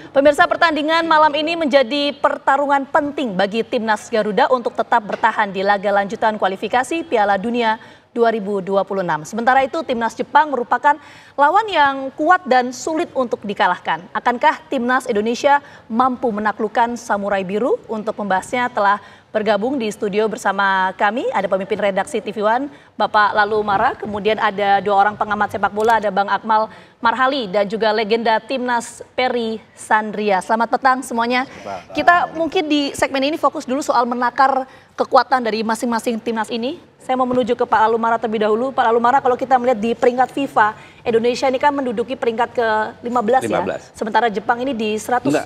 Pemirsa, pertandingan malam ini menjadi pertarungan penting bagi Timnas Garuda untuk tetap bertahan di laga lanjutan kualifikasi Piala Dunia 2026. Sementara itu Timnas Jepang merupakan lawan yang kuat dan sulit untuk dikalahkan. Akankah Timnas Indonesia mampu menaklukkan Samurai Biru? Untuk membahasnya telah bergabung di studio bersama kami, ada pemimpin redaksi TV One, Bapak Lalu Mara, kemudian ada dua orang pengamat sepak bola, ada Bang Akmal Marhali dan juga legenda Timnas Perry Sandria. Selamat petang semuanya. Kita mungkin di segmen ini fokus dulu soal menakar kekuatan dari masing-masing timnas ini. Saya mau menuju ke Pak Lalu Mara terlebih dahulu. Pak Lalu Mara, kalau kita melihat di peringkat FIFA, Indonesia ini kan menduduki peringkat ke-15 ya. Sementara Jepang ini di 100. Enggak.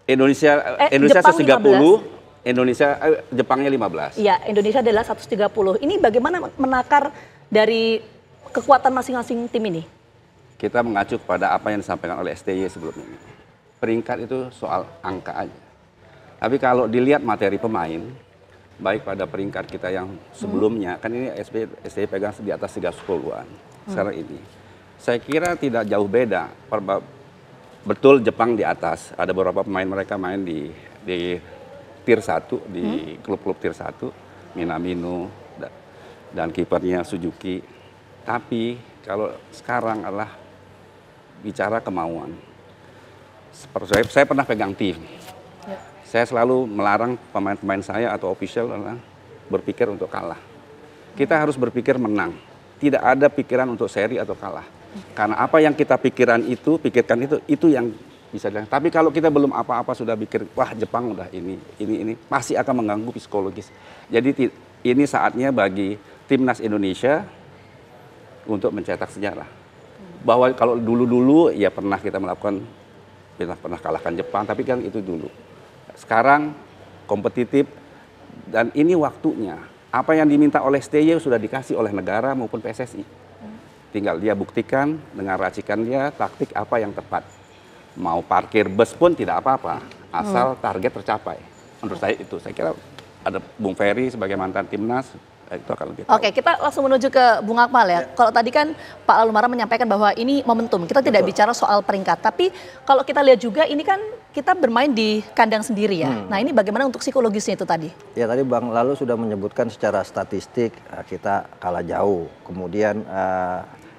Indonesia 130. Jepangnya 15. Iya, Indonesia adalah 130. Ini bagaimana menakar dari kekuatan masing-masing tim ini? Kita mengacu kepada apa yang disampaikan oleh STY sebelumnya. Peringkat itu soal angka aja. Tapi kalau dilihat materi pemain, baik pada peringkat kita yang sebelumnya, kan ini STY pegang di atas 30-an. Sekarang ini, saya kira tidak jauh beda. Betul Jepang di atas, ada beberapa pemain mereka main di Tier 1, di klub-klub Tier 1, Minamino dan kipernya Suzuki. Tapi kalau sekarang adalah bicara kemauan. Saya pernah pegang tim. Ya. Saya selalu melarang pemain-pemain saya atau official adalah berpikir untuk kalah. Kita harus berpikir menang. Tidak ada pikiran untuk seri atau kalah. Karena apa yang kita pikirkan itu yang bisa dilakukan. Tapi kalau kita belum apa-apa sudah pikir, wah Jepang udah ini, pasti akan mengganggu psikologis. Jadi ini saatnya bagi Timnas Indonesia untuk mencetak sejarah. Bahwa kalau dulu-dulu ya pernah kita pernah kalahkan Jepang, tapi kan itu dulu. Sekarang kompetitif dan ini waktunya. Apa yang diminta oleh STY sudah dikasih oleh negara maupun PSSI. Tinggal dia buktikan dengan racikan dia taktik apa yang tepat. Mau parkir bus pun tidak apa-apa, asal target tercapai. Menurut saya itu, saya kira ada Bung Ferry sebagai mantan timnas, itu akan lebih tahu. Oke, kita langsung menuju ke Bung Akmal ya. Kalau tadi kan Pak Lalu Mara menyampaikan bahwa ini momentum, kita tidak bicara soal peringkat. Tapi kalau kita lihat juga ini kan kita bermain di kandang sendiri ya. Nah ini bagaimana untuk psikologisnya itu tadi? Ya tadi Bang Lalu sudah menyebutkan secara statistik kita kalah jauh. Kemudian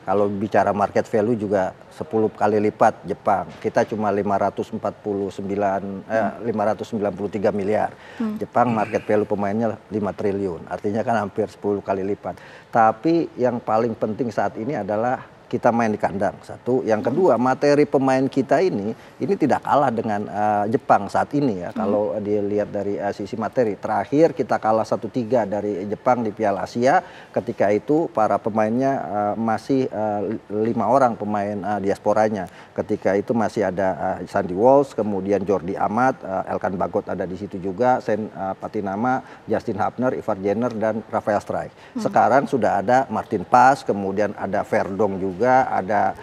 kalau bicara market value juga 10 kali lipat Jepang. Kita cuma 593 miliar. Jepang market value pemainnya 5 triliun. Artinya kan hampir 10 kali lipat. Tapi yang paling penting saat ini adalah kita main di kandang, satu. Yang kedua, materi pemain kita ini tidak kalah dengan Jepang saat ini ya. Kalau dilihat dari sisi materi, terakhir kita kalah 1-3 dari Jepang di Piala Asia. Ketika itu para pemainnya masih 5 orang pemain diasporanya. Ketika itu masih ada Sandy Walsh, kemudian Jordi Amat, Elkan Bagot ada di situ juga, Sen Patinama, Justin Hapner, Ivar Jenner, dan Rafael Struijk. Sekarang sudah ada Martin Pas, kemudian ada Verdong juga. Ada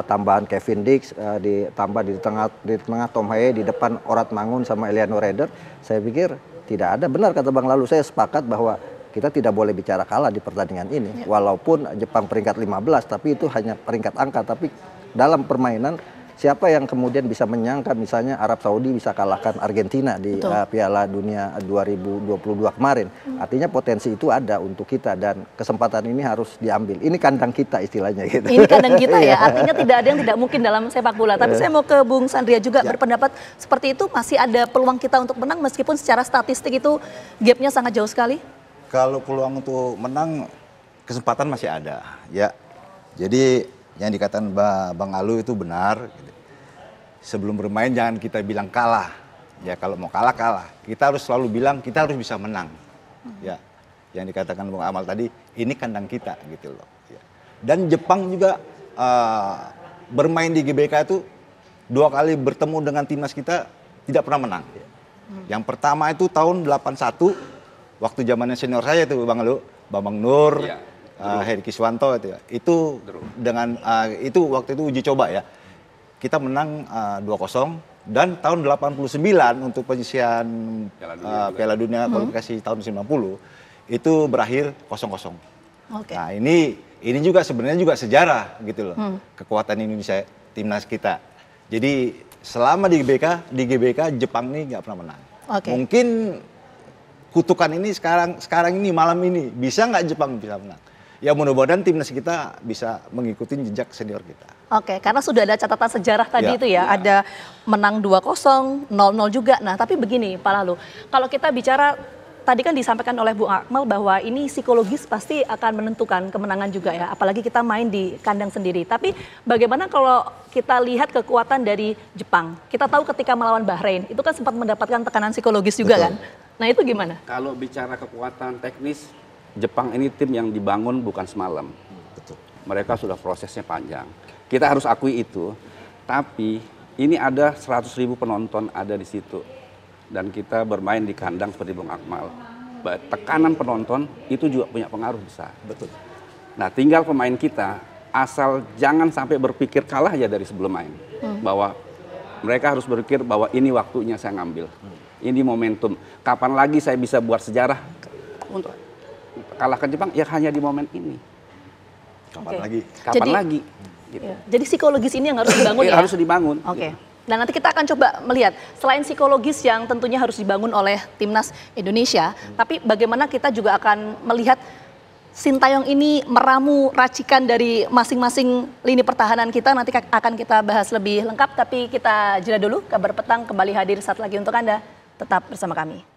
tambahan Kevin Dix, ditambah di tengah Tom Haye, di depan Orat Mangun sama Eliano Reder. Saya pikir tidak ada, benar kata Bang Lalu, saya sepakat bahwa kita tidak boleh bicara kalah di pertandingan ini. Walaupun Jepang peringkat 15, tapi itu hanya peringkat angka. Tapi dalam permainan, siapa yang kemudian bisa menyangka misalnya Arab Saudi bisa kalahkan Argentina di Piala Dunia 2022 kemarin. Artinya potensi itu ada untuk kita dan kesempatan ini harus diambil. Ini kandang kita istilahnya gitu. Ini kandang kita ya, artinya tidak ada yang tidak mungkin dalam sepak bola. Tapi saya mau ke Bung Sandria juga berpendapat seperti itu, masih ada peluang kita untuk menang meskipun secara statistik itu gapnya sangat jauh sekali? Kalau peluang untuk menang, kesempatan masih ada. Ya, jadi yang dikatakan Bang Alu itu benar. Sebelum bermain jangan kita bilang kalah. Ya kalau mau kalah, kalah. Kita harus selalu bilang kita harus bisa menang. Ya, yang dikatakan Bang Amal tadi, ini kandang kita gitu loh. Ya. Dan Jepang juga bermain di GBK itu 2 kali bertemu dengan timnas kita tidak pernah menang. Yang pertama itu tahun 81, waktu zamannya senior saya itu Bang Alu, Bambang Nur. Heri Kiswanto itu dengan itu waktu itu uji coba ya. Kita menang 2-0 dan tahun 89 untuk penyisihan Piala Dunia kualifikasi tahun 90 itu berakhir 0-0. Nah, ini juga sebenarnya juga sejarah gitu loh. Kekuatan Indonesia timnas kita. Jadi selama di GBK Jepang ini nggak pernah menang. Oke. Mungkin kutukan ini sekarang ini malam ini bisa nggak Jepang bisa menang? Ya mudah-mudahan timnas kita bisa mengikuti jejak senior kita. Oke, karena sudah ada catatan sejarah tadi Ya, itu ya, ada menang 2-0, 0-0 juga. Nah, tapi begini Pak Lalu, kalau kita bicara tadi kan disampaikan oleh Bu Akmal bahwa ini psikologis pasti akan menentukan kemenangan juga ya, apalagi kita main di kandang sendiri. Tapi bagaimana kalau kita lihat kekuatan dari Jepang? Kita tahu ketika melawan Bahrain, itu kan sempat mendapatkan tekanan psikologis juga Betul. kan? Nah, itu gimana? Kalau bicara kekuatan teknis, Jepang ini tim yang dibangun bukan semalam. Betul. Mereka sudah prosesnya panjang. Kita harus akui itu. Tapi ini ada 100.000 penonton ada di situ. Dan kita bermain di kandang seperti Bung Akmal. Tekanan penonton itu juga punya pengaruh besar. Betul. Nah, tinggal pemain kita asal jangan sampai berpikir kalah aja dari sebelum main. Bahwa mereka harus berpikir bahwa ini waktunya saya ngambil. Ini momentum. Kapan lagi saya bisa buat sejarah untuk kalahkan Jepang? Ya hanya di momen ini. Kapan Oke. lagi? Kapan Jadi- lagi? Gitu. Ya, jadi psikologis ini yang harus dibangun ya? Harus dibangun. Oke. Dan nanti kita akan coba melihat selain psikologis yang tentunya harus dibangun oleh timnas Indonesia, tapi bagaimana kita juga akan melihat Sintayong ini meramu racikan dari masing-masing lini pertahanan kita. Nanti akan kita bahas lebih lengkap, tapi kita jeda dulu. Kabar Petang kembali hadir saat lagi untuk Anda. Tetap bersama kami.